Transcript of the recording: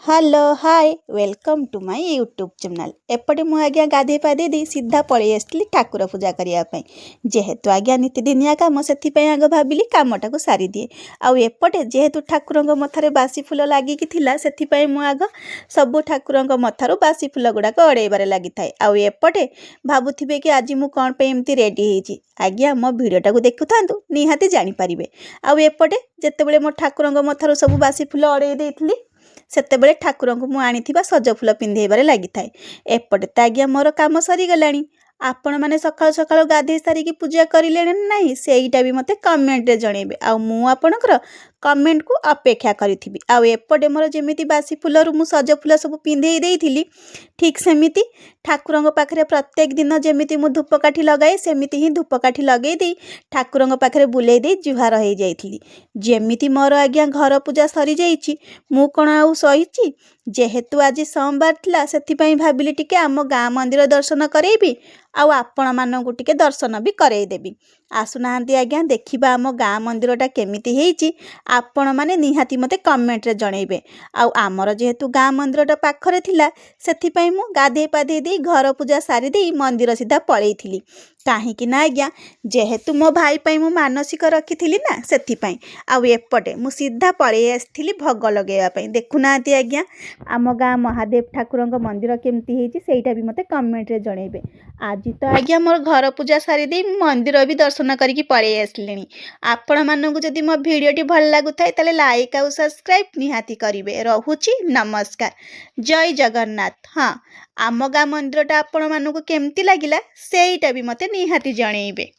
Hello hi welcome to my YouTube channel. एपटे मु आज्ञा गाधे पाधे दे सीधा पलि आसली ठाकुर पूजा करने जेहेतु आज्ञा नीतिदिनिया कम से आग भाविली कमटा को सारी दिए आउे जेहेतु ठाकुर मथार बासी फूल लगिकी से आग सब ठाकुर मथार बासी फूल गुड़ाक अड़ेबार लगी थाए। आउे भावुवे कि आज मुझे कौन पे एमती रेडी होती आज्ञा मो भिडटा को देखु था निहाती जानीपारे। आउे जिते मो ठाकुर मथार सब बासी फूल अड़े देती सेतेबेले ठाकुर को मु आनी सज फूल पिंधेबार लगी थाए। एपटे तो आज्ञा मोर काम सरीगला आपण मैंने सकाल सकाल गाधे सारिकी पूजा करें ना सेटा भी मत कमेंट जनइबे आपणकर कमेंट को अपेक्षा करी। आउे मोर जमी बासी फूल मु सज फूल सब पिंधे देती ठीक सेमिति ठाकुर पाखे प्रत्येक दिन जमी मु धूपकाठी लगाए सेमिति ही धूपकाठी लगे दे ठाकुर पाखे बुले दे जुहार हो जाइली। जेमिति मोर आज्ञा घर पूजा सरी जाइछि मु कौन आउ सही जेहेतु आज सोमवार थिला सेथिपई भाबिली टिके आम गाँ मंदिर दर्शन करेबी आउ आपण माननकु टिके दर्शन भी करैदेबी। आसुनाहांती आज्ञा देखिबा आम गाँ मंदिरटा केमिति हेइछि आपण माने निहाती मते कमेंट रे जणैबे। आउ आमर जेहेतु गाँ मंदिरटा पाखरे थिला सेथिपई मु गाधे पाधे दे घर पूजा सारी दे मंदिर सीधा पळैथिली काहेकि ना आज्ञा जेहेतु मो भाई पई मु मानसिक रखिथिली ना सेथिपई आउे मु सीधा पळै आस्थिली भोग लगेया पई। देखुनाहांती आज्ञा आम गाँ महादेव ठाकुर मंदिर केमती हेइछि सेटा भी मते कमेंट रे जणैबे। आज तो आज्ञा मोर घर पूजा सारी दे मंदिर भी दर्शन करके पळै आसलिनी। आपण माननकु जदि मो भिडियोटी भल लागुथाय ताले लाइक आउ सब्सक्राइब निहाती करिवे। रहुछि नमस्कार जय जगन्नाथ। हाँ आम गाँ मंदिरटा आपण माननकु केमती लागिला सेटा भी मते निहाती जणैबे।